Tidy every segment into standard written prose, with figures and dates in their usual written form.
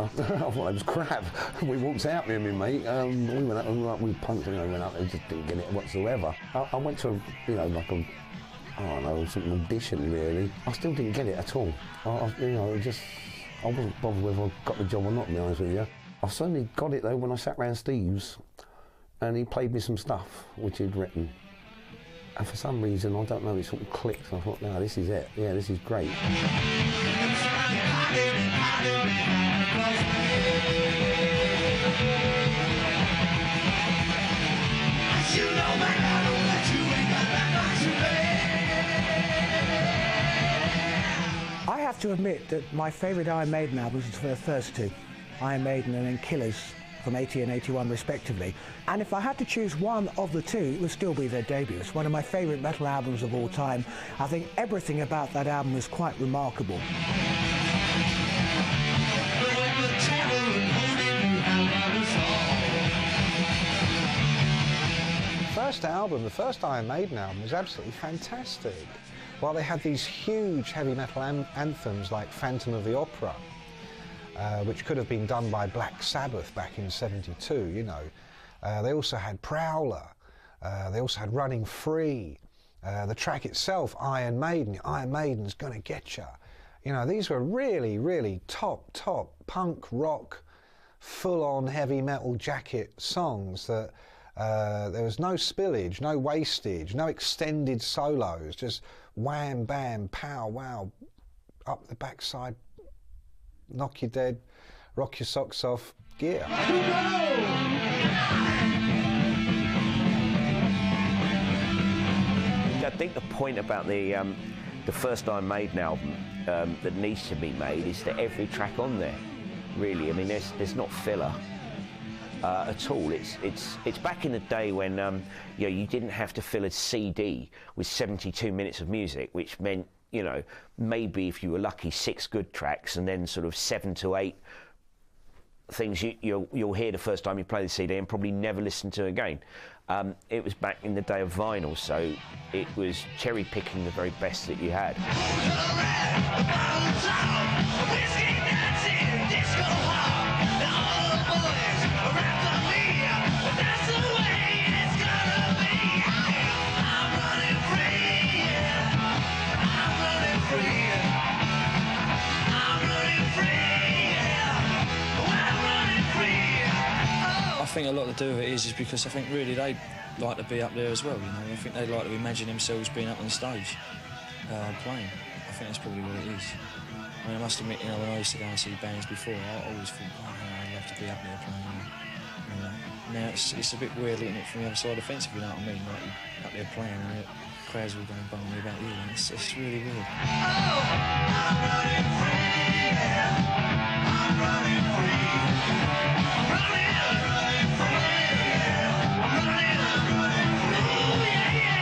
I thought it was crap. We walked out, me and my mate. We went up, we punked, went up there, just didn't get it whatsoever. I went to, like a, I don't know, sort of audition really. I still didn't get it at all. I wasn't bothered whether I got the job or not, to be honest with you. I certainly got it though when I sat round Steve's and he played me some stuff which he'd written. And for some reason, I don't know, it sort of clicked. I thought, no, this is it. Yeah, this is great. I have to admit that my favourite Iron Maiden albums are the first two, Iron Maiden and then Killers from 80 and 81 respectively. And if I had to choose one of the two, it would still be their debut. It's one of my favourite metal albums of all time. I think everything about that album is quite remarkable. The first Iron Maiden album was absolutely fantastic. While they had these huge heavy metal anthems like Phantom of the Opera, which could have been done by Black Sabbath back in '72, you know. They also had Prowler, they also had Running Free, the track itself, Iron Maiden's Gonna Get Ya. You know, these were really, really top punk rock, full-on heavy metal jacket songs that there was no spillage, no wastage, no extended solos, just wham, bam, pow, wow, up the backside, knock you dead, rock your socks off, gear. I think the point about the first Iron Maiden album that needs to be made is that every track on there, really, I mean, there's not filler at all. It's back in the day when you didn't have to fill a CD with 72 minutes of music, which meant, you know, maybe if you were lucky 6 good tracks and then sort of 7 to 8 things you'll hear the first time you play the CD and probably never listen to again. It was back in the day of vinyl, so it was cherry picking the very best that you had. I think a lot to do with it is because I think really they like to be up there as well, you know. I think they like to imagine themselves being up on stage playing. I think that's probably what it is. I mean, I must admit, you know, when I used to go and see bands before, I always thought, oh, I'd love to be up there playing. You know. Now it's a bit weird looking at it from the other side of the fence, if you know what I mean. Like you're up there playing and the crowds all going balmy about you, and it's really weird. Oh, I'm running free, yeah. I'm running free. I'm running free, yeah. I'm running free. Ooh, yeah, yeah.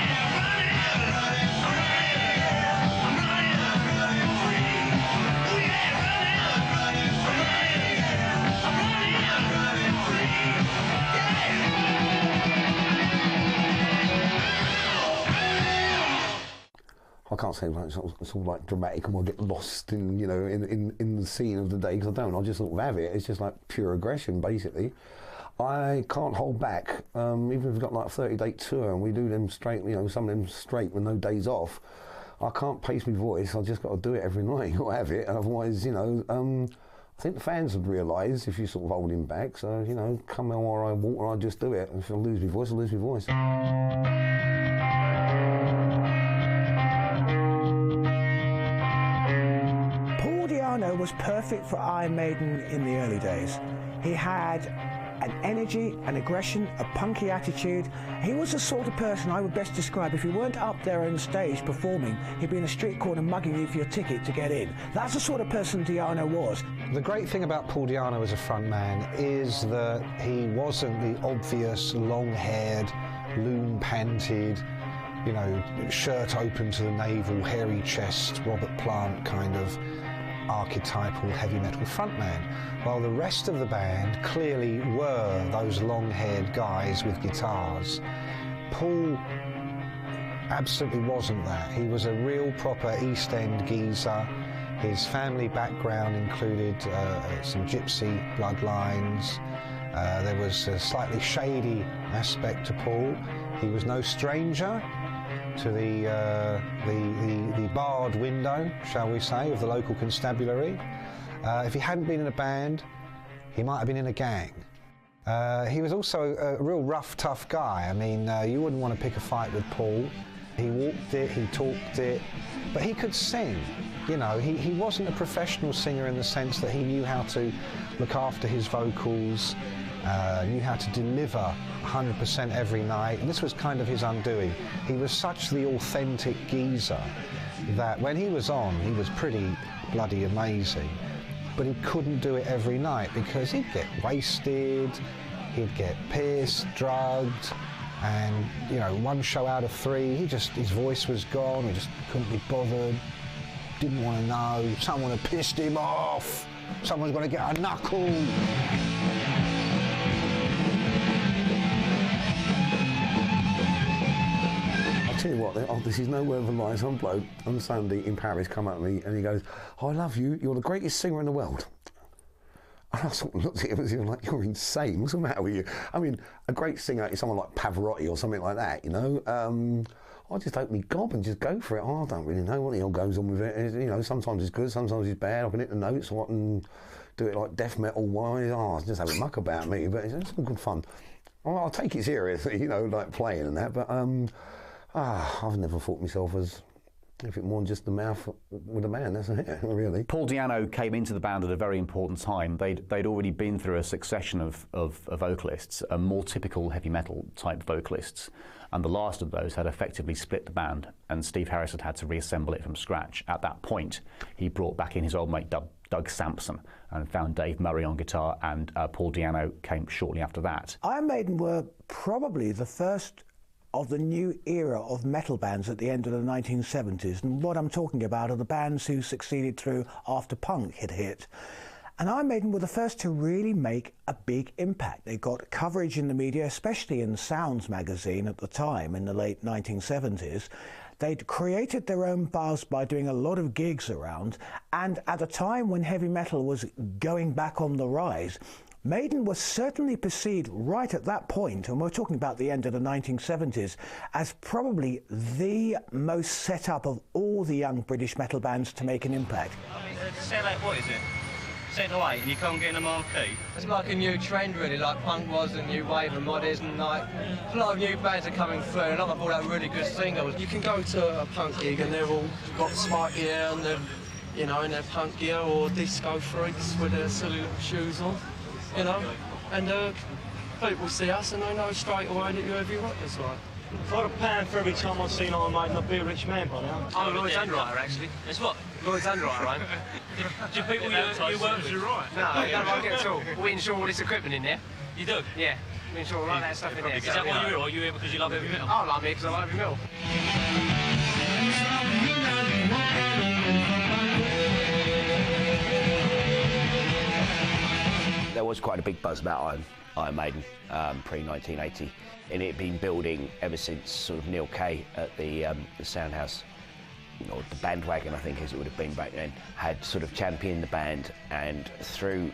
I'm running free, yeah. I'm running free. Ooh, yeah, running free, yeah. I'm running free, I can't say like it's all like dramatic and we'll get lost in, you know, in the scene of the day, because I don't. I just sort of have it. It's just like pure aggression, basically. I can't hold back. Even if we've got like a 30-day tour and we do them straight, you know, some of them straight with no days off, I can't pace my voice. I just got to do it every night. Got to have it, and otherwise, you know, I think the fans would realise if you sort of hold him back. So, you know, come on where I walk, or I just do it. If I lose my voice, I lose my voice. Was perfect for Iron Maiden in the early days. He had an energy, an aggression, a punky attitude. He was the sort of person I would best describe. If he weren't up there on stage performing, he'd be in a street corner mugging you for your ticket to get in. That's the sort of person Di'Anno was. The great thing about Paul Di'Anno as a frontman is that he wasn't the obvious long-haired, loom-panted, you know, shirt open to the navel, hairy chest, Robert Plant kind of archetypal heavy metal frontman, while the rest of the band clearly were those long-haired guys with guitars. Paul absolutely wasn't that. He was a real proper East End geezer. His family background included some gypsy bloodlines. There was a slightly shady aspect to Paul. He was no stranger to the barred window, shall we say, of the local constabulary. If he hadn't been in a band, he might have been in a gang. He was also a real rough, tough guy. I mean, you wouldn't want to pick a fight with Paul. He walked it, he talked it, but he could sing. You know, he wasn't a professional singer in the sense that he knew how to look after his vocals, knew how to deliver 100% every night, and this was kind of his undoing. He was such the authentic geezer that when he was on, he was pretty bloody amazing, but he couldn't do it every night because he'd get wasted, he'd get pissed, drugged, and, you know, one show out of 3, his voice was gone, he just couldn't be bothered, didn't want to know, someone had pissed him off, someone's going to get a knuckle. I'll tell you what, this is no word of a lie. Some bloke on Sunday in Paris come up to me and he goes, "Oh, I love you, you're the greatest singer in the world." And I sort of looked at him and was like, "You're insane, what's the matter with you?" I mean, a great singer is someone like Pavarotti or something like that, you know. I just open my gob and just go for it. I don't really know what the hell goes on with it. You know, sometimes it's good, sometimes it's bad. I can hit the notes or I can do it like death metal wise. I just have a muck about me, but it's all good fun. I'll take it seriously, you know, like playing and that, but I've never thought myself as anything more than just the mouth with a man, that's it, really. Paul Di'Anno came into the band at a very important time. They'd already been through a succession of vocalists, more typical heavy metal type vocalists, and the last of those had effectively split the band, and Steve Harris had to reassemble it from scratch. At that point, he brought back in his old mate Doug Sampson and found Dave Murray on guitar, and Paul Di'Anno came shortly after that. Iron Maiden were probably the first of the new era of metal bands at the end of the 1970s, and what I'm talking about are the bands who succeeded through after punk had hit. And Iron Maiden were the first to really make a big impact. They got coverage in the media, especially in Sounds magazine at the time, in the late 1970s. They'd created their own buzz by doing a lot of gigs around, and at a time when heavy metal was going back on the rise, Maiden was certainly perceived right at that point, and we're talking about the end of the 1970s, as probably the most set up of all the young British metal bands to make an impact. I mean, set like, what is it? Set away and you can't get in a marquee. It's like a new trend really, like punk was, the new wave of mod is, and like a lot of new bands are coming through, and a lot of all that really good singles. You can go to a punk gig and they've all got spiky hair and they're, you know, in their punk gear, or disco freaks with their silly little shoes on. You know, and people see us and they know straight away that you're heavy rockers, like. If I had a pound for every time I've seen Iron Maiden, I'd be a rich man by now. I'm Lloyd's underwriter, actually. It's what? Lloyd's underwriter, right? Do people you work with you right? No, I don't like it at all. We insure all this equipment in there. You do? Yeah, we insure all that stuff in there. Is that why you're here, or are you here because you love heavy metal? I like me because I like heavy metal. There was quite a big buzz about Iron Maiden pre-1980, and it had been building ever since sort of Neil Kay at the Soundhouse, or the Bandwagon I think as it would have been back then, had sort of championed the band, and through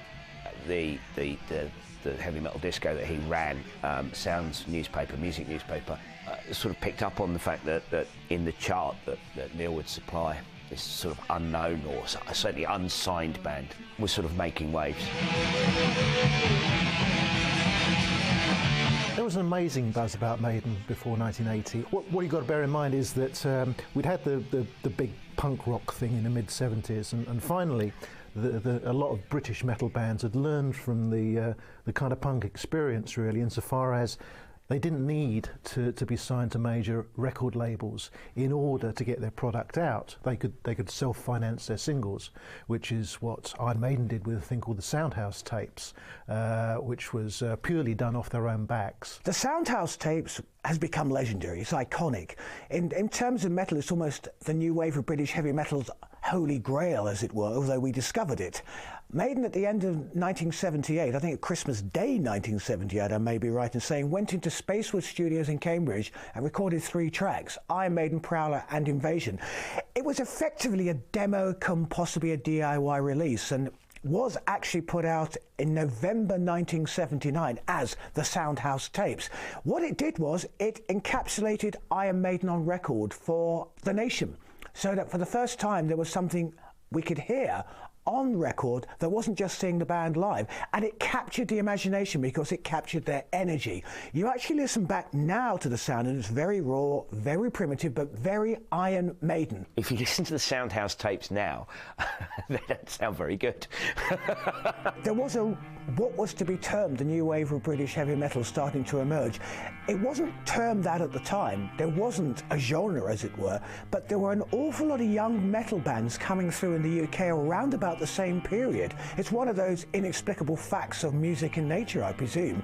the heavy metal disco that he ran, Sounds newspaper, music newspaper, sort of picked up on the fact that in the chart that Neil would supply, this sort of unknown or certainly unsigned band was sort of making waves. There was an amazing buzz about Maiden before 1980. What you've got to bear in mind is that we'd had the big punk rock thing in the mid-70s, and finally a lot of British metal bands had learned from the kind of punk experience, really, insofar as they didn't need to be signed to major record labels in order to get their product out. They could self-finance their singles, which is what Iron Maiden did with a thing called the Soundhouse tapes, which was purely done off their own backs. The Soundhouse tapes has become legendary. It's iconic. In terms of metal, it's almost the new wave of British heavy metal holy grail, as it were, although we discovered it. Maiden at the end of 1978, I think Christmas Day 1978, I may be right in saying, went into Spacewood Studios in Cambridge and recorded 3 tracks, Iron Maiden, Prowler and Invasion. It was effectively a demo come possibly a DIY release, and was actually put out in November 1979 as the Soundhouse tapes. What it did was it encapsulated Iron Maiden on record for the nation, so that for the first time there was something we could hear on record that wasn't just seeing the band live, and it captured the imagination because it captured their energy. You actually listen back now to the sound and it's very raw, very primitive, but very Iron Maiden. If you listen to the Soundhouse tapes now, they don't sound very good. There was what was to be termed the new wave of British heavy metal starting to emerge. It wasn't termed that at the time. There wasn't a genre, as it were, but there were an awful lot of young metal bands coming through in the UK around about the same period. It's one of those inexplicable facts of music in nature, I presume.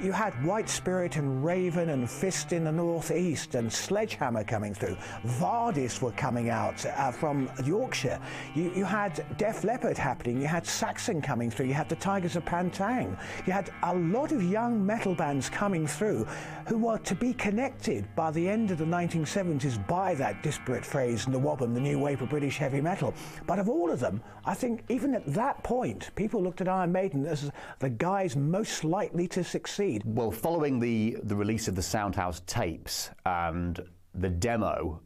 You had White Spirit and Raven and Fist in the northeast and Sledgehammer coming through. Vardis were coming out from Yorkshire. You had Def Leppard happening. You had Saxon coming through. You had the Tigers of Pantang. You had a lot of young metal bands coming through who were to be connected by the end of the 1970s by that disparate phrase, the WOBM, the new wave of British heavy metal. But of all of them, I think even at that point, people looked at Iron Maiden as the guys most likely to succeed. Well, following the release of the Soundhouse tapes and the demo,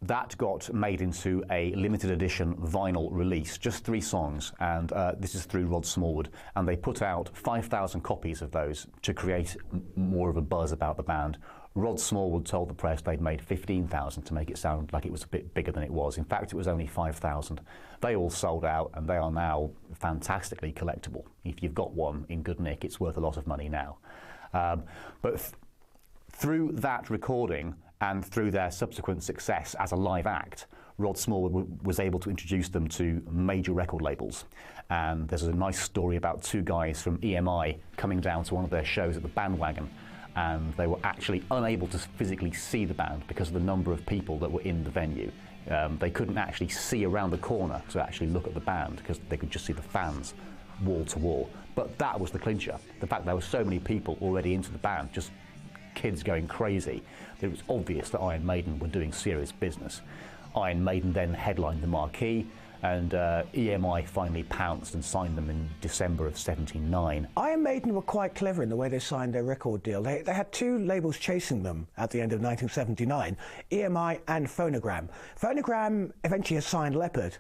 that got made into a limited edition vinyl release, just 3 songs, and this is through Rod Smallwood, and they put out 5,000 copies of those to create more of a buzz about the band. Rod Smallwood told the press they'd made 15,000 to make it sound like it was a bit bigger than it was. In fact, it was only 5,000. They all sold out, and they are now fantastically collectible. If you've got one in good nick, it's worth a lot of money now. But through that recording and through their subsequent success as a live act, Rod Smallwood was able to introduce them to major record labels. And there's a nice story about 2 guys from EMI coming down to one of their shows at the Bandwagon, and they were actually unable to physically see the band because of the number of people that were in the venue. They couldn't actually see around the corner to actually look at the band because they could just see the fans wall to wall. But that was the clincher. The fact there were so many people already into the band, just kids going crazy, that it was obvious that Iron Maiden were doing serious business. Iron Maiden then headlined the marquee, and EMI finally pounced and signed them in December of '79. Iron Maiden were quite clever in the way they signed their record deal. They had 2 labels chasing them at the end of 1979, EMI and Phonogram. Phonogram eventually signed Leopard.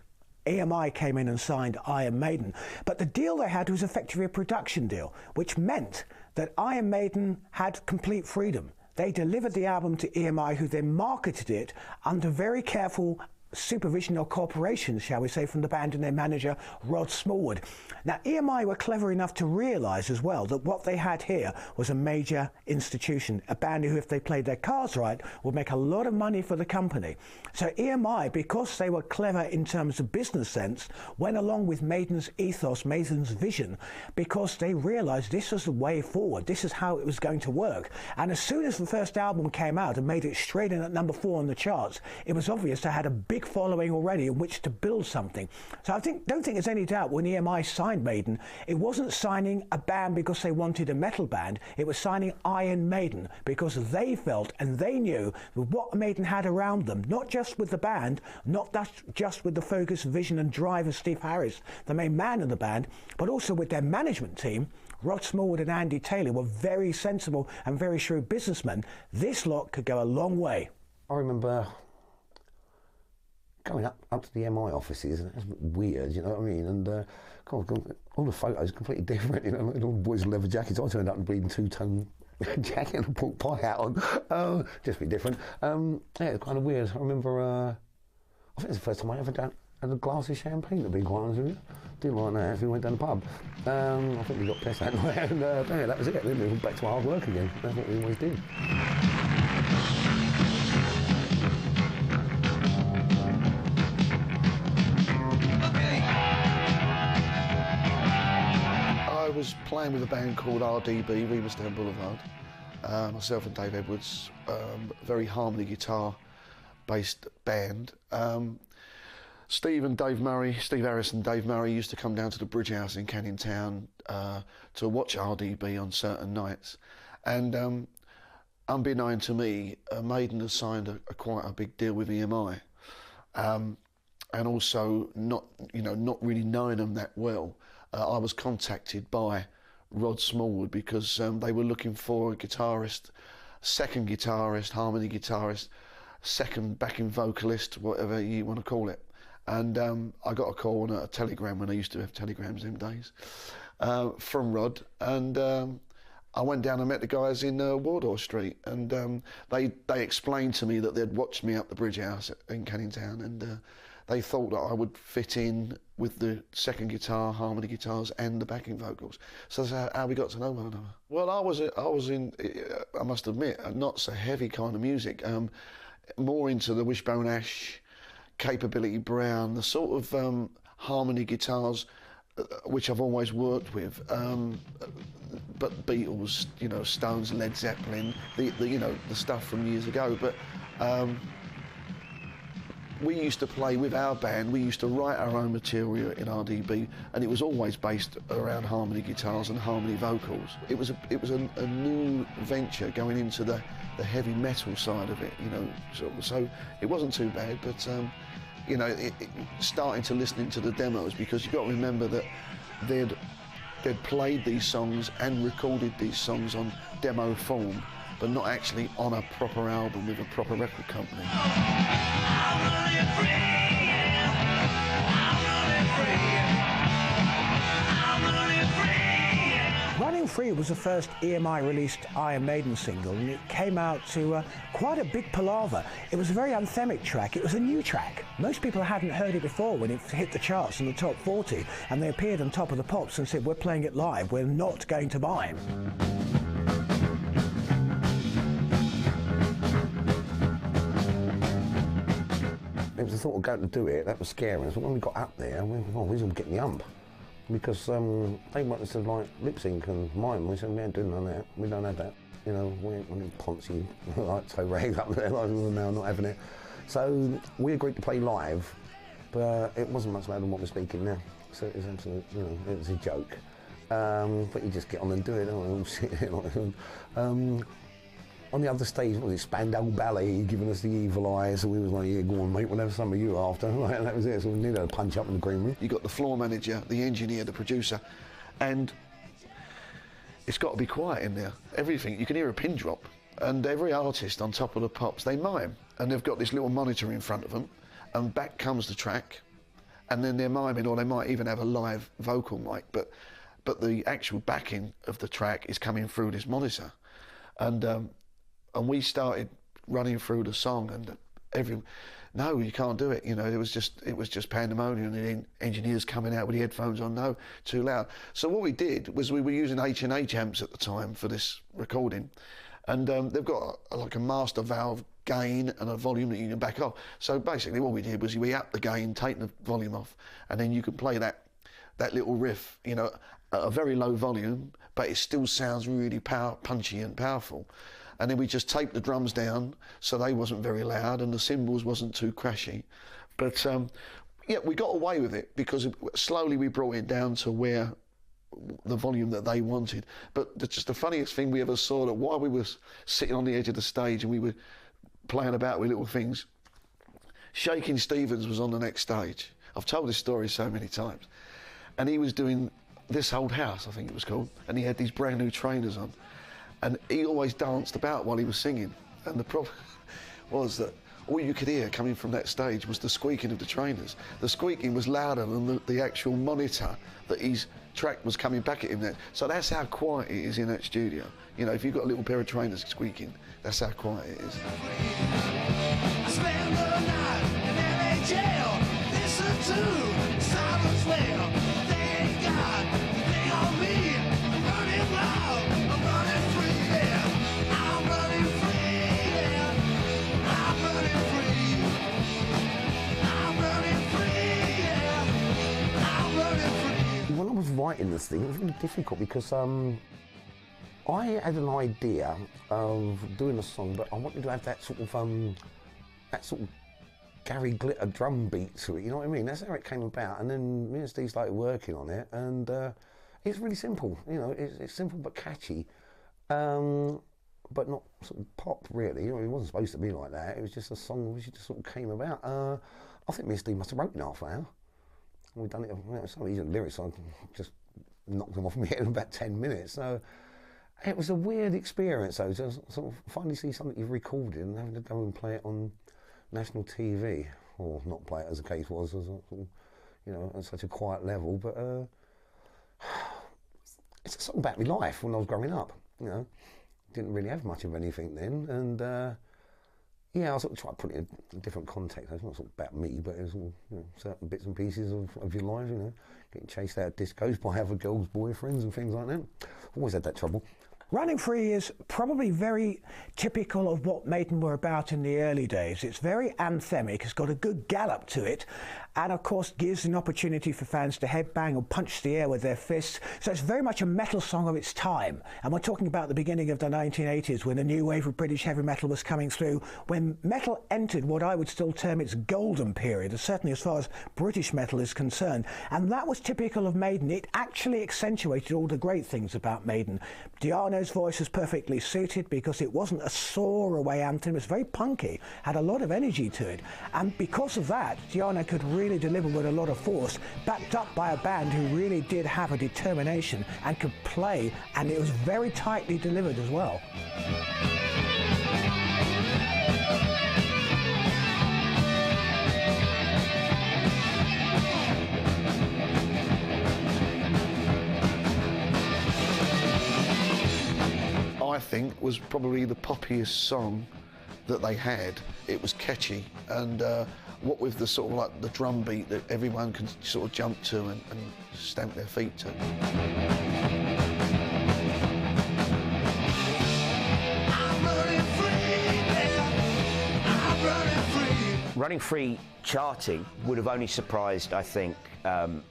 EMI came in and signed Iron Maiden. But the deal they had was effectively a production deal, which meant that Iron Maiden had complete freedom. They delivered the album to EMI, who then marketed it under very careful supervision or cooperation, shall we say, from the band and their manager, Rod Smallwood. Now, EMI were clever enough to realise as well that what they had here was a major institution, a band who, if they played their cards right, would make a lot of money for the company. So EMI, because they were clever in terms of business sense, went along with Maiden's ethos, Maiden's vision, because they realised this was the way forward, this is how it was going to work. And as soon as the first album came out and made it straight in at number 4 on the charts, it was obvious they had a big following already in which to build something. So don't think there's any doubt when EMI signed Maiden, it wasn't signing a band because they wanted a metal band, it was signing Iron Maiden because they felt and they knew what Maiden had around them, not just with the band, not just with the focus, vision and drive of Steve Harris, the main man of the band, but also with their management team. Rod Smallwood and Andy Taylor were very sensible and very shrewd businessmen. This lot could go a long way. I remember going up to the MI offices, and it was weird, you know what I mean? And God, all the photos completely different, you know, all the boys in leather jackets. I turned up in a bleeding 2-tone jacket and a pork pie hat on. Just a bit different. Yeah, it was kind of weird. I remember, I think it was the first time I ever had a glass of champagne, to be quite honest with you. Didn't like that, so we went down the pub. I think we got pissed that night, and yeah, that was it. Then we went back to hard work again. That's what we always did. I was playing with a band called RDB, Reemerstown Boulevard. Myself and Dave Edwards, very harmony guitar based band. Steve Harris and Dave Murray used to come down to the Bridge House in Canning Town to watch RDB on certain nights. And unbeknown to me, Maiden had signed quite a big deal with EMI. And also not really knowing them that well, I was contacted by Rod Smallwood because they were looking for a guitarist, second guitarist, harmony guitarist, second backing vocalist, whatever you want to call it. And I got a call on a telegram when I used to have telegrams in days from Rod, and I went down and met the guys in Wardour Street, and they explained to me that they'd watched me up the Bridge House in Canning Town, and they thought that I would fit in with the second guitar, harmony guitars, and the backing vocals. So that's how we got to know one another. Well, I was in, I must admit, not so heavy kind of music, more into the Wishbone Ash, Capability Brown, the sort of harmony guitars which I've always worked with, but Beatles, Stones, Led Zeppelin, the stuff from years ago. But we used to play with our band. We used to write our own material in RDB, and it was always based around harmony guitars and harmony vocals. It was a new venture going into the heavy metal side of it, so it wasn't too bad, but starting to listening to the demos, because you've got to remember that they'd played these songs and recorded these songs on demo form, but not actually on a proper album with a proper record company. Running Free was the first EMI released Iron Maiden single, and it came out to quite a big palaver. It was a very anthemic track. It was a new track. Most people hadn't heard it before when it hit the charts in the top 40, and they appeared on Top of the Pops and said, "We're playing it live, we're not going to buy." It was the thought of going to do it that was scary. So when we got up there, we was all getting the ump. Because they wanted us to like lip sync and mime. We said, we ain't doing none of that. We don't have that. We ain't one of Poncy like toe rag up there. Like, no, not having it. So we agreed to play live, but it wasn't much better than what we're speaking now. So it was absolute, it was a joke. But you just get on and do it, don't you? On the other stage, what was it, Spandau Ballet giving us the evil eye, so we was like, yeah, go on mate, we'll have some of you after, and that was it, so we needed a punch up in the green room. You got the floor manager, the engineer, the producer, and it's got to be quiet in there. Everything, you can hear a pin drop, and every artist on Top of the Pops, they mime, and they've got this little monitor in front of them, and back comes the track, and then they're miming, or they might even have a live vocal mic, but the actual backing of the track is coming through this monitor. And we started running through the song, and no, you can't do it. It was just pandemonium. And the engineers coming out with the headphones on, no, too loud. So what we did was we were using H&H amps at the time for this recording, and they've got like a master valve gain and a volume that you can back off. So basically, what we did was we upped the gain, take the volume off, and then you can play that little riff, at a very low volume, but it still sounds really punchy and powerful. And then we just taped the drums down so they wasn't very loud and the cymbals wasn't too crashy. But yeah, we got away with it because slowly we brought it down to where the volume that they wanted. But just the funniest thing we ever saw, that while we were sitting on the edge of the stage and we were playing about with little things, Shaking Stevens was on the next stage. I've told this story so many times. And he was doing This Old House, I think it was called, and he had these brand new trainers on. And he always danced about while he was singing. And the problem was that all you could hear coming from that stage was the squeaking of the trainers. The squeaking was louder than the actual monitor that his track was coming back at him there. So that's how quiet it is in that studio. If you've got a little pair of trainers squeaking, that's how quiet it is. I spend the night in LA jail, listen to Silence Whale. Thank God, they on me. I'm running wild, I'm running free, yeah. I'm running free, yeah. I'm running free. I'm running free, yeah. I'm running free. When I was writing this thing, it was really difficult because I had an idea of doing a song, but I wanted to have that sort of Gary Glitter drum beat to it, you know what I mean? That's how it came about. And then me and Steve started working on it, and it's really simple, you know, it's simple but catchy, but not sort of pop, really. You know, it wasn't supposed to be like that. It was just a song which just sort of came about. I think me and Steve must have wrote it in half an hour. We've done it, you know, some of these lyrics, I just knocked them off my head in about 10 minutes. So it was a weird experience, though, to sort of finally see something you've recorded and having to go and play it on national TV, or not play it as the case was, as you know, at such a quiet level. But it's a song about my life when I was growing up. You know, didn't really have much of anything then, and yeah, I sort of tried to put it in a different context. It's not sort of about me, but it's all, you know, certain bits and pieces of your life. You know, getting chased out of discos by other girls' boyfriends and things like that. Always had that trouble. Running Free is probably very typical of what Maiden were about in the early days. It's very anthemic, it's got a good gallop to it, and of course gives an opportunity for fans to headbang or punch the air with their fists. So it's very much a metal song of its time. And we're talking about the beginning of the 1980s, when a new wave of British heavy metal was coming through, when metal entered what I would still term its golden period, certainly as far as British metal is concerned. And that was typical of Maiden. It actually accentuated all the great things about Maiden. Di'Arno's voice was perfectly suited because it wasn't a soar away anthem. It was very punky, had a lot of energy to it, and because of that, Di'Arno could really deliver with a lot of force, backed up by a band who really did have a determination and could play, and it was very tightly delivered as well. I think was probably the poppiest song that they had. It was catchy, and what with the sort of like the drum beat that everyone can sort of jump to and stamp their feet to. Running Free charting would have only surprised, I think, you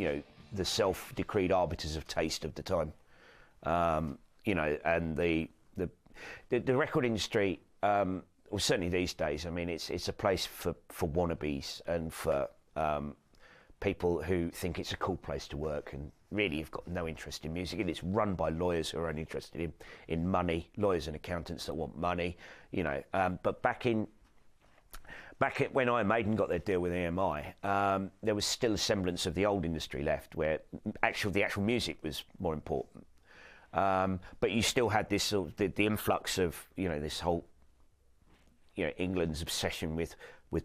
know, the self-decreed arbiters of taste of the time. You know, and the record industry, well, certainly these days, I mean, it's a place for wannabes and for people who think it's a cool place to work and really have got no interest in music. And it's run by lawyers who are only interested in money, lawyers and accountants that want money, you know. But back at when Iron Maiden got their deal with EMI, there was still a semblance of the old industry left, where the actual music was more important. But you still had this sort of the influx of, you know, this whole, you know, England's obsession with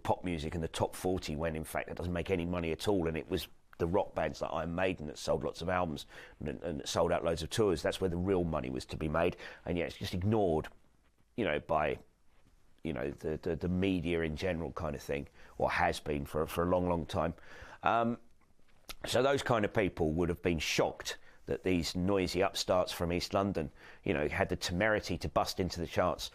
pop music and the top 40, when in fact it doesn't make any money at all, and it was the rock bands like Iron Maiden that sold lots of albums and sold out loads of tours. That's where the real money was to be made, and yet it's just ignored, you know, by, you know, the media in general, kind of thing, or has been for a long time. So those kind of people would have been shocked that these noisy upstarts from East London, you know, had the temerity to bust into the charts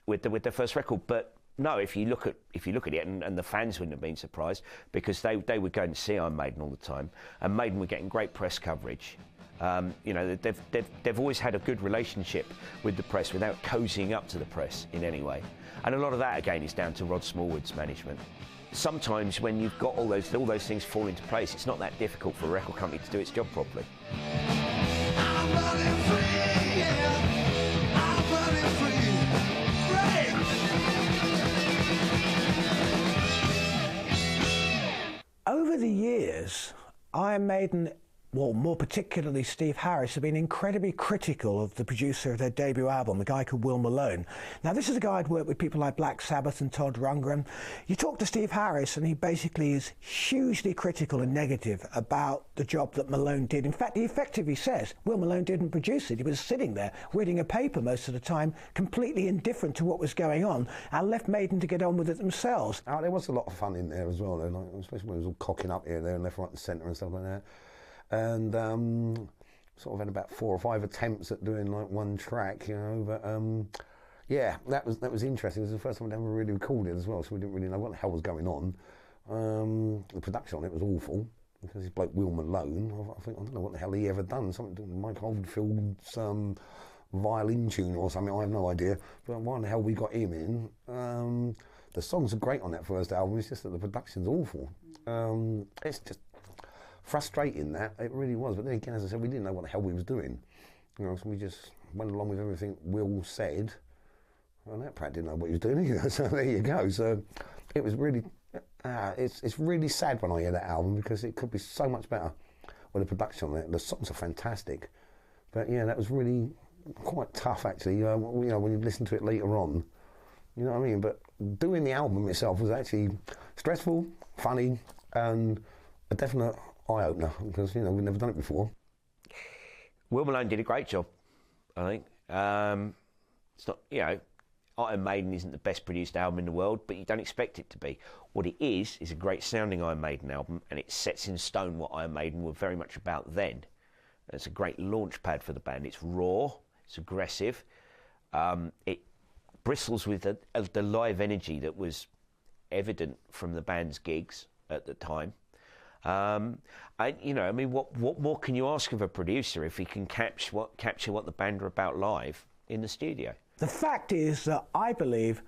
with their first record. But no, if you look at it, and the fans wouldn't have been surprised, because they were going to see Iron Maiden all the time, and Maiden were getting great press coverage. You know, they've always had a good relationship with the press without cozying up to the press in any way, and a lot of that again is down to Rod Smallwood's management. Sometimes when you've got all those things fall into place, it's not that difficult for a record company to do its job properly. I'm running free, yeah. I'm running free. Over the years, Iron Maiden, well, more particularly Steve Harris, have been incredibly critical of the producer of their debut album, a guy called Will Malone. Now, this is a guy who'd worked with people like Black Sabbath and Todd Rundgren. You talk to Steve Harris, and he basically is hugely critical and negative about the job that Malone did. In fact, he effectively says Will Malone didn't produce it. He was sitting there reading a paper most of the time, completely indifferent to what was going on, and left Maiden to get on with it themselves. There was a lot of fun in there as well, though, like, especially when it was all cocking up here and there and left, right and centre and stuff like that. And sort of had about 4 or 5 attempts at doing like one track, you know. But yeah, that was interesting. It was the first time I'd ever really recorded as well, so we didn't really know what the hell was going on. The production on it was awful because this bloke Will Malone, I don't know what the hell he ever done. Something to Mike Oldfield's violin tune or something. I have no idea. But why the hell we got him in? The songs are great on that first album, it's just that the production's awful. It's just frustrating, that, it really was. But then again, as I said, we didn't know what the hell we was doing. You know, so we just went along with everything Will said. Well, that Pratt didn't know what he was doing either, so there you go. So it was really, it's really sad when I hear that album, because it could be so much better with the production on it. The songs are fantastic. But yeah, that was really quite tough, actually, you know, when you listen to it later on. You know what I mean? But doing the album itself was actually stressful, funny, and a definite eye-opener, because, you know, we've never done it before. Will Malone did a great job, I think. It's not, you know, Iron Maiden isn't the best produced album in the world, but you don't expect it to be. What it is a great sounding Iron Maiden album, and it sets in stone what Iron Maiden were very much about then. It's a great launch pad for the band. It's raw, it's aggressive, it bristles with the live energy that was evident from the band's gigs at the time. You know, I mean, what more can you ask of a producer if he can capture what the band are about live in the studio? The fact is that I believe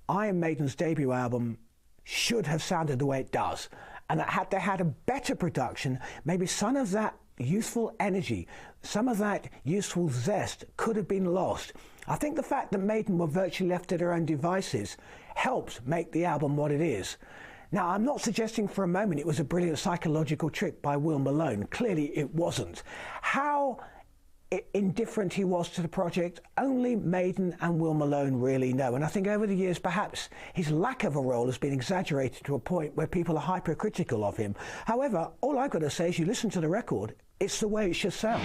Iron Maiden's debut album should have sounded the way it does, and that had they had a better production, maybe some of that youthful energy, some of that youthful zest could have been lost. I think the fact that Maiden were virtually left to their own devices helped make the album what it is. Now, I'm not suggesting for a moment it was a brilliant psychological trick by Will Malone. Clearly it wasn't. How indifferent he was to the project, only Maiden and Will Malone really know. And I think over the years, perhaps his lack of a role has been exaggerated to a point where people are hypercritical of him. However, all I've got to say is you listen to the record, it's the way it should sound.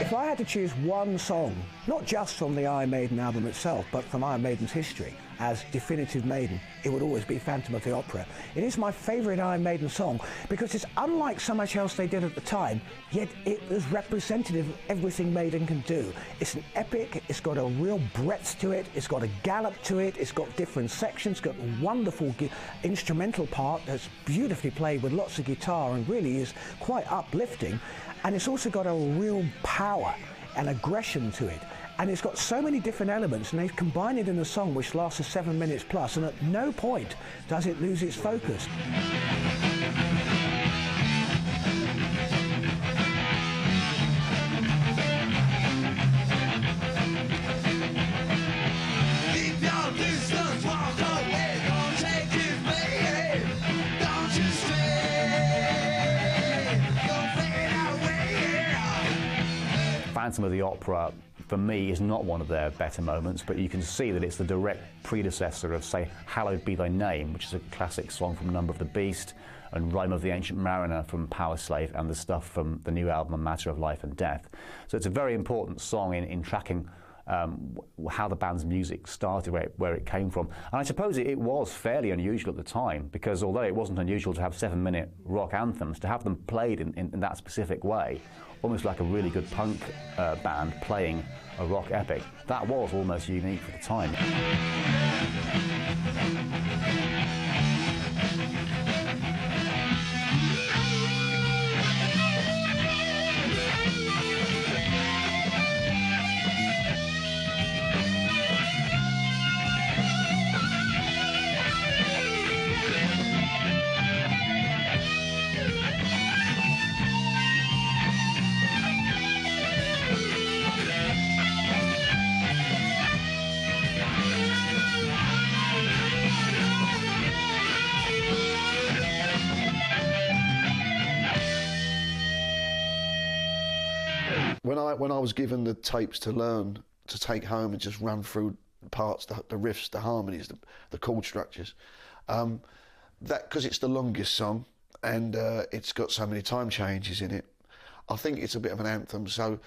If I had to choose one song, not just from the Iron Maiden album itself, but from Iron Maiden's history as definitive Maiden, it would always be Phantom of the Opera. It is my favourite Iron Maiden song because it's unlike so much else they did at the time, yet it is representative of everything Maiden can do. It's an epic, it's got a real breadth to it, it's got a gallop to it, it's got different sections, it's got a wonderful instrumental part that's beautifully played with lots of guitar and really is quite uplifting. And it's also got a real power and aggression to it. And it's got so many different elements, and they've combined it in a song which lasts 7 minutes plus, and at no point does it lose its focus. Phantom of the Opera, for me, is not one of their better moments, but you can see that it's the direct predecessor of, say, Hallowed Be Thy Name, which is a classic song from Number of the Beast, and Rhyme of the Ancient Mariner from Powerslave, and the stuff from the new album, A Matter of Life and Death. So it's a very important song in tracking how the band's music started, where it came from. And I suppose it was fairly unusual at the time, because although it wasn't unusual to have 7-minute rock anthems, to have them played in that specific way, almost like a really good punk band playing a rock epic, that was almost unique for the time. When I was given the tapes to learn, to take home and just run through parts, the riffs, the harmonies, the chord structures, because it's the longest song and it's got so many time changes in it, I think it's a bit of an anthem, so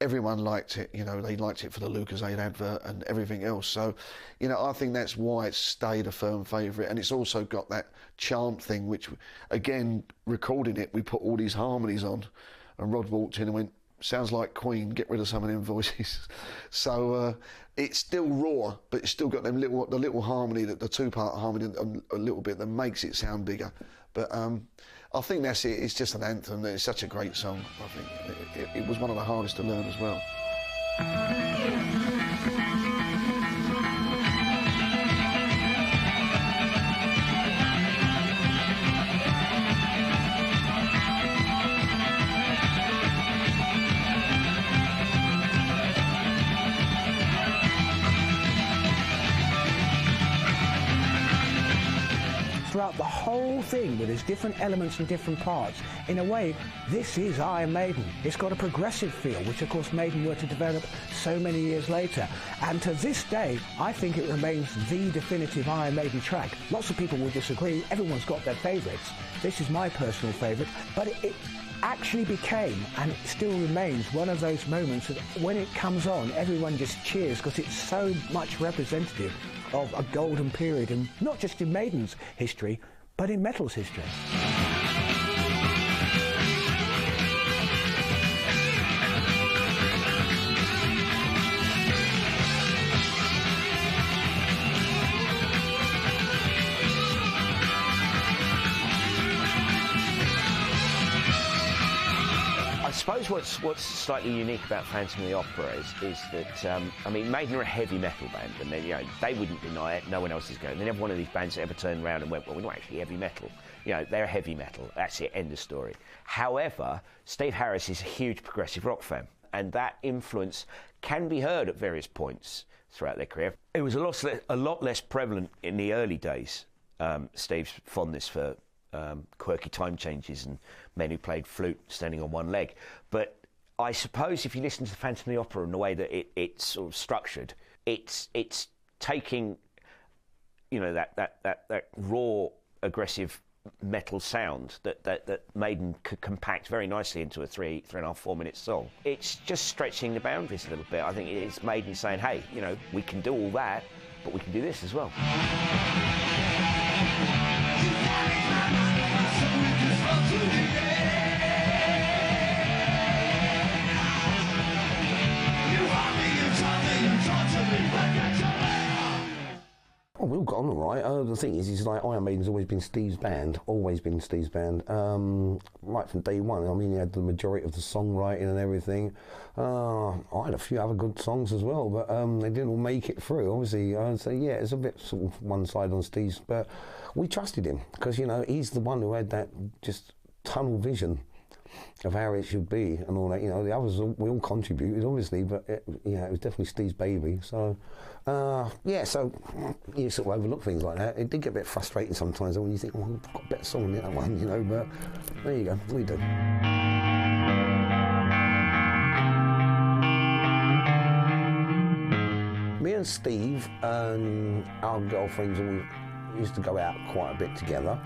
everyone liked it, you know, they liked it for the Lucozade advert and everything else, so, you know, I think that's why it's stayed a firm favourite, and it's also got that chant thing, which, again, recording it, we put all these harmonies on, and Rod walked in and went, sounds like Queen, get rid of some of them voices. So it's still raw, but it's still got the little harmony, the two-part harmony a little bit that makes it sound bigger. But I think that's it. It's just an anthem. It's such a great song. I think it was one of the hardest to learn as well. Throughout the whole thing, with its different elements and different parts, in a way, this is Iron Maiden. It's got a progressive feel, which of course Maiden were to develop so many years later. And to this day, I think it remains the definitive Iron Maiden track. Lots of people will disagree. Everyone's got their favourites. This is my personal favourite, but it actually became, and it still remains, one of those moments that when it comes on, everyone just cheers because it's so much representative of a golden period, and not just in Maiden's history, but in metal's history. I suppose what's slightly unique about Phantom of the Opera is that, I mean, Maiden are a heavy metal band, and then, you know, they wouldn't deny it, no one else is going. They're never one of these bands that ever turned around and went, well, we're not actually heavy metal. You know, they're heavy metal, that's it, end of story. However, Steve Harris is a huge progressive rock fan, and that influence can be heard at various points throughout their career. It was a lot less prevalent in the early days, Steve's fondness for quirky time changes and men who played flute standing on one leg. But I suppose if you listen to the Phantom of the Opera and the way that it's sort of structured, it's taking, you know, that raw, aggressive metal sound that Maiden could compact very nicely into a 3.5, 4 minute song. It's just stretching the boundaries a little bit. I think it's Maiden saying, hey, you know, we can do all that, but we can do this as well. Oh, we all got on all right. The thing is like Iron Maiden's always been Steve's band, right from day one. I mean, he had the majority of the songwriting and everything. I had a few other good songs as well, but they didn't all make it through. Obviously, I'd say, yeah, it's a bit sort of one side on Steve's, but we trusted him because, you know, he's the one who had that just tunnel vision of how it should be and all that. You know, the others, we all contributed, obviously, but it was definitely Steve's baby. So, yeah, so you sort of overlook things like that. It did get a bit frustrating sometimes when you think, well, I've got a better song than that one, you know, but there you go, we do. Me and Steve and our girlfriends all used to go out quite a bit together.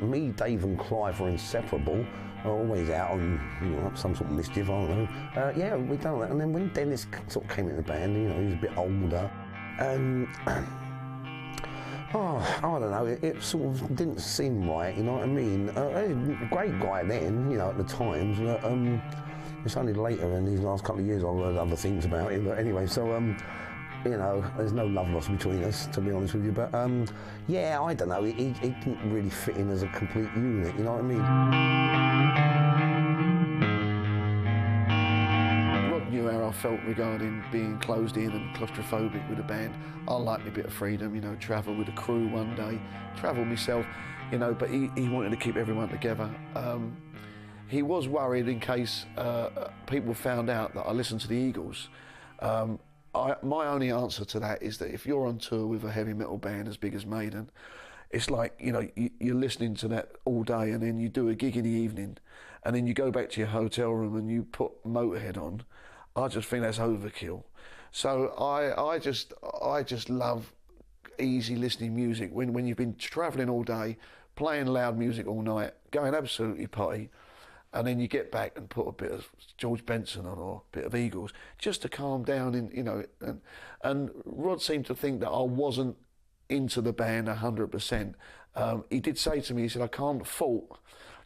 Me, Dave and Clive were inseparable, always out on, you know, some sort of mischief, I don't know. Yeah, we done that. And then when Dennis sort of came into the band, you know, he was a bit older, and I don't know, it sort of didn't seem right, you know what I mean? Great guy then, you know, at the times, but it's only later in these last couple of years I've heard other things about him, but anyway, so, you know, there's no love lost between us, to be honest with you, but yeah, I don't know, he didn't really fit in as a complete unit, you know what I mean? Rod knew how I felt regarding being closed in and claustrophobic with a band. I liked a bit of freedom, you know, travel with a crew one day, travel myself, you know, but he wanted to keep everyone together. He was worried in case people found out that I listened to the Eagles. My only answer to that is that if you're on tour with a heavy metal band as big as Maiden, it's like, you know, you're listening to that all day and then you do a gig in the evening and then you go back to your hotel room and you put Motorhead on. I just think that's overkill. So I just love easy listening music when you've been travelling all day, playing loud music all night, going absolutely potty, and then you get back and put a bit of George Benson on or a bit of Eagles just to calm down, and you know. And Rod seemed to think that I wasn't into the band 100%. He did say to me, he said, I can't fault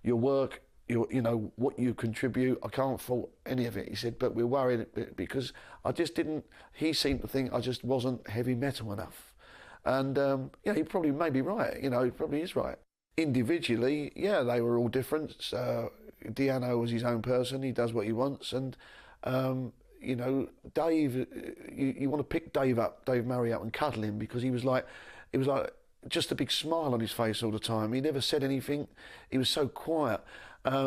your work you know, what you contribute. I can't fault any of it. He said, but we're worried because I just didn't. He seemed to think I just wasn't heavy metal enough, and yeah, he probably may be right. You know, he probably is right. Individually, yeah, they were all different. Di'Anno was his own person. He does what he wants, and you know, Dave. You want to pick Dave Murray up and cuddle him because he was like just a big smile on his face all the time. He never said anything. He was so quiet.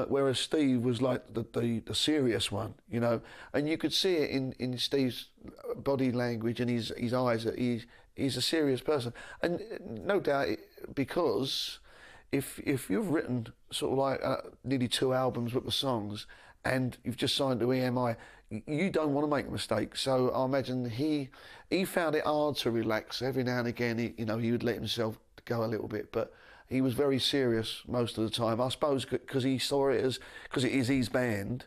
Whereas Steve was like the serious one, you know, and you could see it in Steve's body language and his eyes that he's a serious person, and no doubt because if you've written sort of like nearly 2 albums worth of songs and you've just signed to EMI, you don't want to make a mistake. So I imagine he found it hard to relax. Every now and again, he would let himself go a little bit, but he was very serious most of the time. I suppose because he saw it as, because it is his band,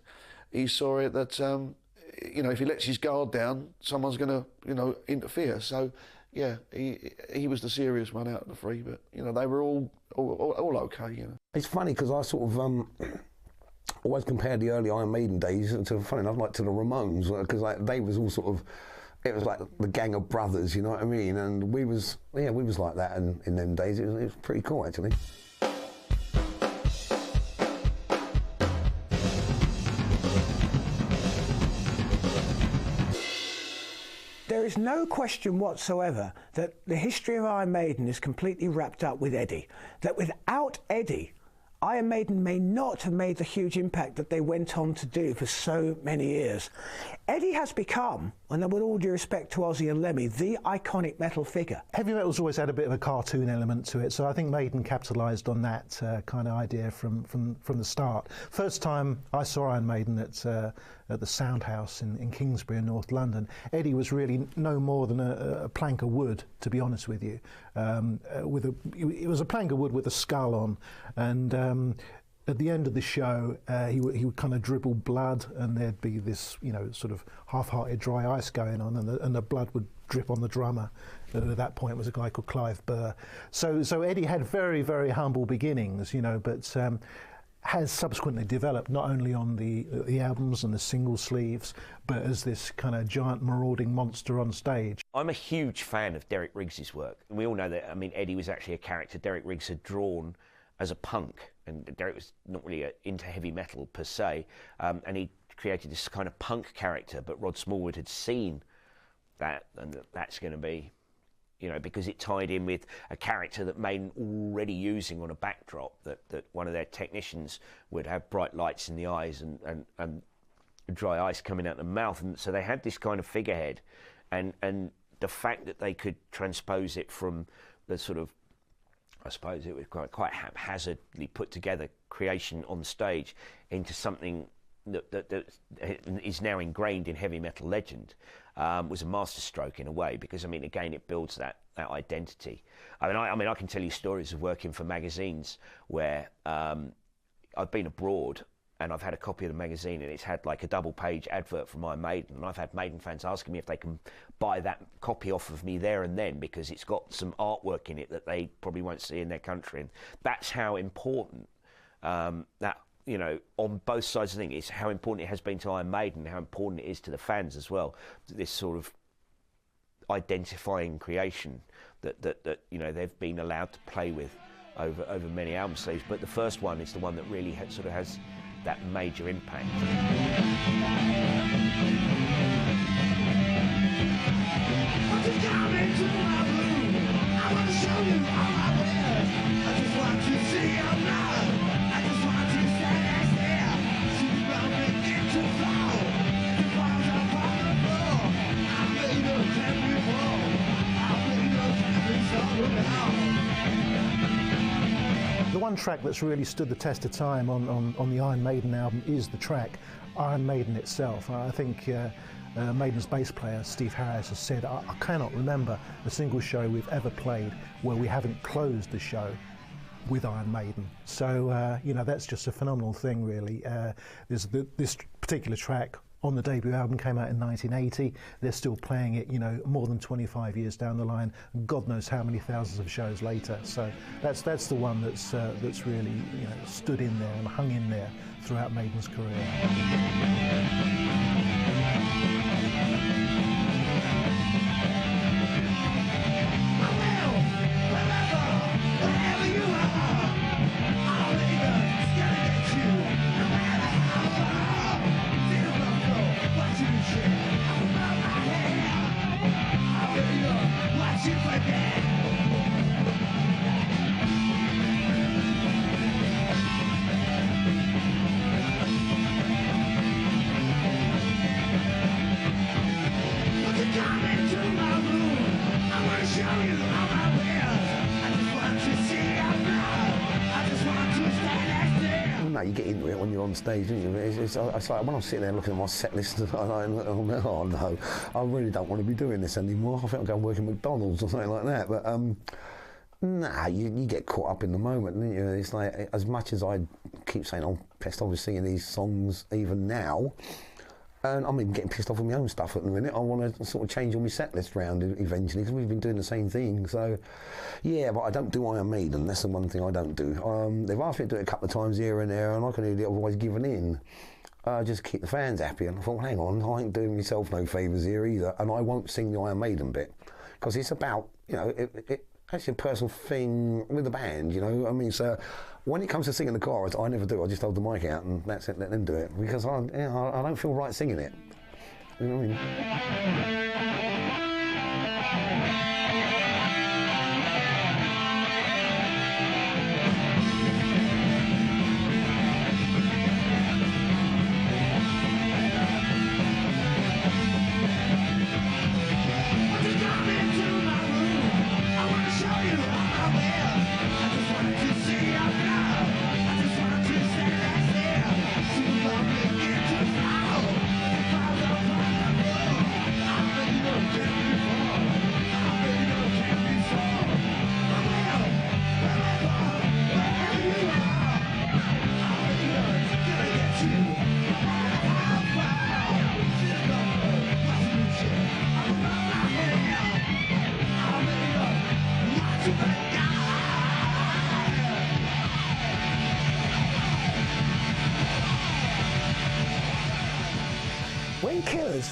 he saw it that, you know, if he lets his guard down, someone's going to, you know, interfere. So, yeah, he was the serious one out of the three, but, you know, they were all okay, you know. It's funny because I sort of always compared the early Iron Maiden days to, funny enough, like to the Ramones, because like, they was all sort of, it was like the gang of brothers, you know what I mean? And we was like that in them days. It was pretty cool, actually. There is no question whatsoever that the history of Iron Maiden is completely wrapped up with Eddie. That without Eddie, Iron Maiden may not have made the huge impact that they went on to do for so many years. Eddie has become, and with all due respect to Ozzy and Lemmy, the iconic metal figure. Heavy metal's always had a bit of a cartoon element to it, so I think Maiden capitalised on that kind of idea from the start. First time I saw Iron Maiden at the Sound House in Kingsbury in North London, Eddie was really no more than a plank of wood, to be honest with you. It was a plank of wood with a skull on, and at the end of the show, he would kind of dribble blood, and there'd be this, you know, sort of half-hearted dry ice going on, and the blood would drip on the drummer. At that point, it was a guy called Clive Burr. So Eddie had very, very humble beginnings, you know, but has subsequently developed not only on the albums and the single sleeves, but as this kind of giant marauding monster on stage. I'm a huge fan of Derek Riggs's work. And we all know that, I mean, Eddie was actually a character Derek Riggs had drawn as a punk, and Derek was not really into heavy metal per se, and he created this kind of punk character, but Rod Smallwood had seen that, and that's going to be, you know, because it tied in with a character that Maiden already using on a backdrop, that one of their technicians would have bright lights in the eyes and dry ice coming out the mouth, and so they had this kind of figurehead, and the fact that they could transpose it from the sort of, I suppose it was quite haphazardly put together creation on stage into something that is now ingrained in heavy metal legend, was a masterstroke in a way, because I mean, again, it builds that identity. I mean, I can tell you stories of working for magazines where I've been abroad and I've had a copy of the magazine and it's had like a double-page advert from Iron Maiden, and I've had Maiden fans asking me if they can buy that copy off of me there and then because it's got some artwork in it that they probably won't see in their country. And that's how important that, you know, on both sides of the thing, is how important it has been to Iron Maiden, how important it is to the fans as well, this sort of identifying creation that you know, they've been allowed to play with over many album sleeves. But the first one is the one that really sort of has that major impact. The one track that's really stood the test of time on the Iron Maiden album is the track Iron Maiden itself. I think Maiden's bass player Steve Harris has said, I cannot remember a single show we've ever played where we haven't closed the show with Iron Maiden. So, you know, that's just a phenomenal thing, really. There's this particular track on the debut album, came out in 1980. They're still playing it, you know, more than 25 years down the line. God knows how many thousands of shows later. So that's the one that's really, you know, stood in there and hung in there throughout Maiden's career. You get into it when you're on stage, don't you? It's like when I'm sitting there looking at my set list, I'm like, oh no, I really don't want to be doing this anymore. I think I'll go and work at McDonald's or something like that. But nah, you get caught up in the moment, don't you? It's like, as much as I keep saying I'm pissed off with singing these songs even now, and I'm even getting pissed off with my own stuff at the minute. I want to sort of change all my set list round eventually, because we've been doing the same thing. So, yeah, but I don't do Iron Maiden. That's the one thing I don't do. They've asked me to do it a couple of times here and there, and I could have always given in. Just keep the fans happy. And I thought, hang on, I ain't doing myself no favours here either, and I won't sing the Iron Maiden bit, because it's about, you know, it's actually a personal thing with the band, you know. I mean, so when it comes to singing the chorus, I never do. I just hold the mic out and that's it, let them do it, because I don't feel right singing it. You know what I mean?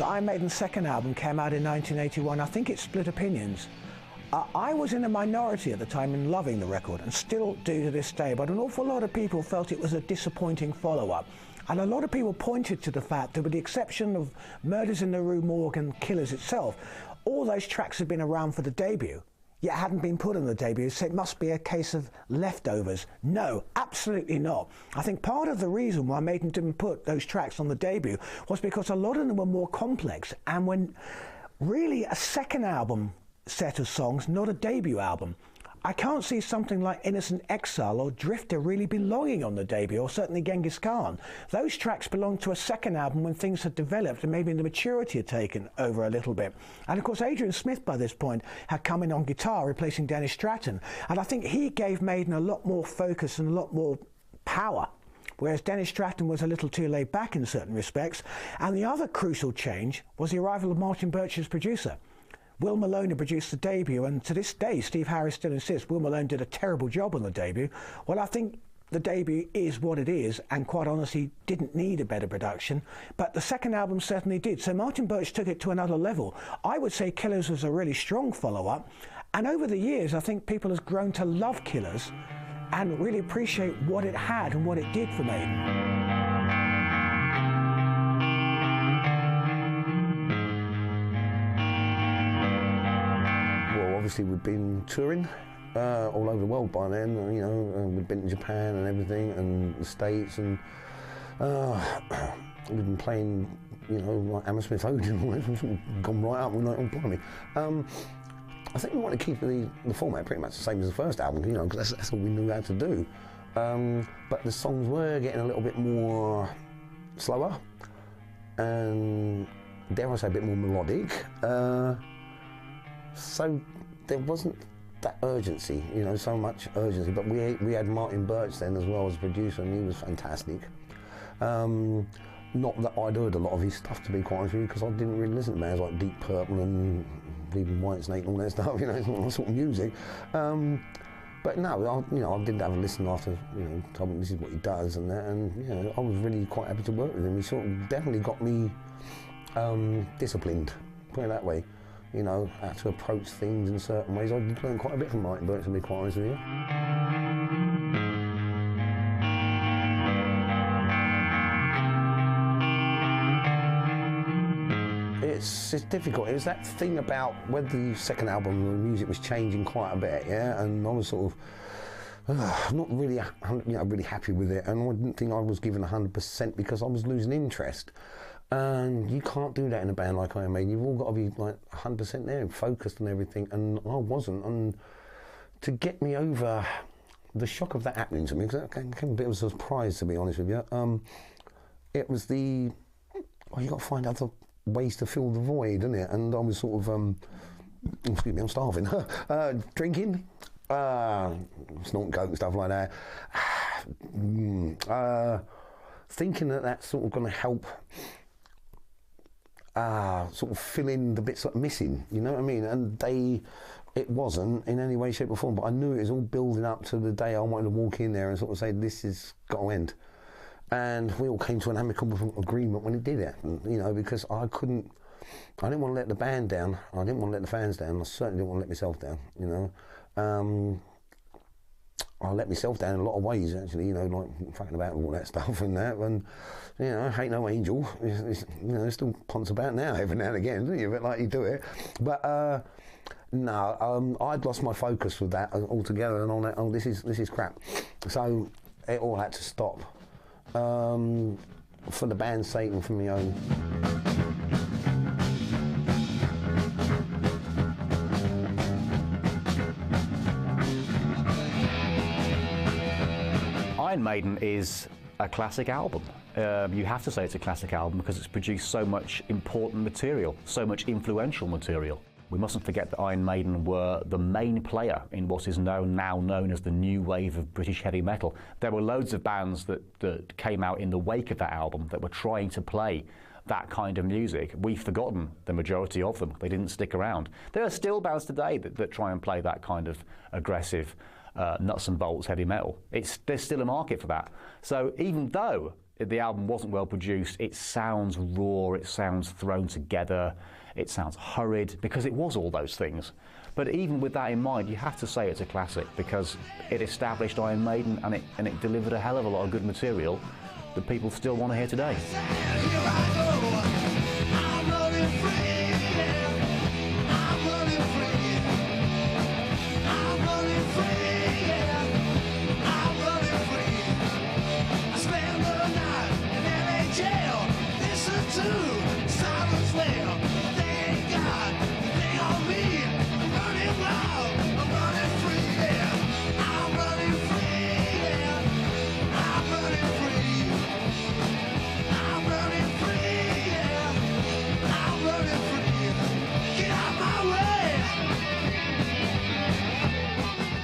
Iron Maiden's second album came out in 1981. I think it split opinions. I was in a minority at the time in loving the record, and still do to this day, but an awful lot of people felt it was a disappointing follow-up. And a lot of people pointed to the fact that, with the exception of Murders in the Rue Morgue and Killers itself, all those tracks had been around for the debut, yet hadn't been put on the debut, so it must be a case of leftovers. No, absolutely not. I think part of the reason why Maiden didn't put those tracks on the debut was because a lot of them were more complex, and when really a second album set of songs, not a debut album. I can't see something like Innocent Exile or Drifter really belonging on the debut, or certainly Genghis Khan. Those tracks belonged to a second album when things had developed and maybe the maturity had taken over a little bit. And of course Adrian Smith by this point had come in on guitar, replacing Dennis Stratton, and I think he gave Maiden a lot more focus and a lot more power, whereas Dennis Stratton was a little too laid back in certain respects. And the other crucial change was the arrival of Martin Birch as producer. Will Malone had produced the debut, and to this day Steve Harris still insists Will Malone did a terrible job on the debut. Well, I think the debut is what it is, and quite honestly didn't need a better production, but the second album certainly did. So Martin Birch took it to another level. I would say Killers was a really strong follow-up, and over the years I think people have grown to love Killers and really appreciate what it had and what it did for Maiden. Obviously we've been touring all over the world by then, you know, we've been to Japan and everything, and the States, and we've been playing, you know, like Hammersmith Odeon, we've gone right up, we're like, oh blimey. I think we want to keep the format pretty much the same as the first album, you know, because that's all we knew how to do. But the songs were getting a little bit more slower, and dare I say a bit more melodic. So there wasn't that urgency, you know, so much urgency, but we had Martin Birch then as well as producer, and he was fantastic. not that I'd heard a lot of his stuff, to be quite honest with you, because I didn't really listen to bands like Deep Purple and even Whitesnake and all that stuff, you know, it's not that sort of music. But no, I did have a listen after, told me this is what he does and that, and I was really quite happy to work with him. He sort of definitely got me disciplined, put it that way. How to approach things in certain ways. I did learn quite a bit from Martin Birch, to be quite honest with you. It's difficult. It was that thing about whether the second album, the music was changing quite a bit, yeah, and I was sort of not really, really happy with it, and I didn't think I was giving 100% because I was losing interest. And you can't do that in a band like Iron Maiden. You've all got to be like 100% there and focused and everything, and I wasn't. And to get me over the shock of that happening to me, because that came a bit of a surprise, to be honest with you, it was you got to find other ways to fill the void, isn't it? And I was sort of, excuse me, I'm starving, drinking, snorting coke and stuff like that, thinking that that's sort of going to help sort of fill in the bits that are missing, you know what I mean? And it wasn't in any way, shape or form, but I knew it was all building up to the day I wanted to walk in there and sort of say, this has got to end. And we all came to an amicable agreement when it did it, because I didn't want to let the band down, I didn't want to let the fans down, I certainly didn't want to let myself down, I let myself down in a lot of ways, actually, like fucking about and all that stuff and that, and, I ain't no angel, it still punts about now every now and again, don't you, a bit like you do it, but, no, I'd lost my focus with that altogether, and all that, this is crap, so it all had to stop. For the band's sake and for my own. Iron Maiden is a classic album. You have to say it's a classic album because it's produced so much important material, so much influential material. We mustn't forget that Iron Maiden were the main player in what is now known as the new wave of British heavy metal. There were loads of bands that came out in the wake of that album that were trying to play that kind of music. We've forgotten the majority of them. They didn't stick around. There are still bands today that try and play that kind of aggressive nuts and bolts heavy metal. There's still a market for that. So even though the album wasn't well produced, it sounds raw, it sounds thrown together, it sounds hurried, because it was all those things. But even with that in mind, you have to say it's a classic because it established Iron Maiden and it delivered a hell of a lot of good material that people still want to hear today.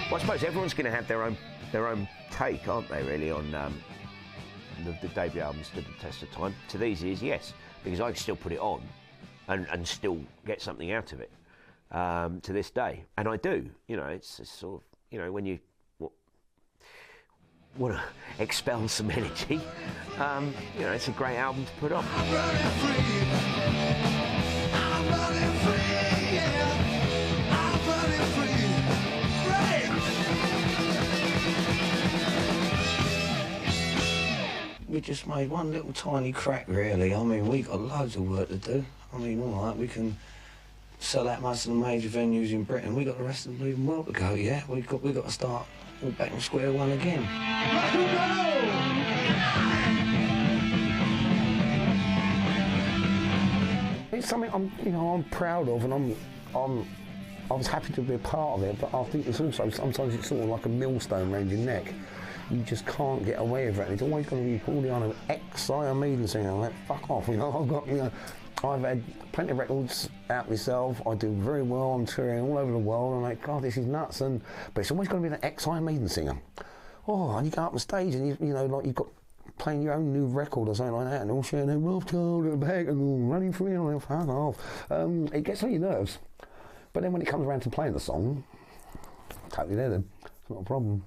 I suppose everyone's going to have their own take, aren't they, really, on the debut album stood the test of time. To these is yes, because I can still put it on and still get something out of it to this day. And I do, it's sort of, when you want to expel some energy, it's a great album to put on. I'm running free. I'm running free, yeah. I'm running free. We just made one little tiny crack, really. I mean, we got loads of work to do. I mean, all right, we can sell out most of the major venues in Britain. We got the rest of the bleeding world to go yet. We got to start all back in square one again. It's something I'm proud of, and I was happy to be a part of it. But I think it's also sometimes it's sort of like a millstone around your neck. You just can't get away with it. It's always going to be Paul Diano, ex-Iron Maiden singer. Like, fuck off, I've had plenty of records out myself. I do very well. I'm touring all over the world. I'm like, God, this is nuts. But it's always going to be an ex-Iron Maiden singer. Oh, and you go up on stage and you've got playing your own new record or something like that, and all sharing a rough child at the back and all running free and all fuck off. It gets on your nerves. But then when it comes around to playing the song, totally there then. It's not a problem.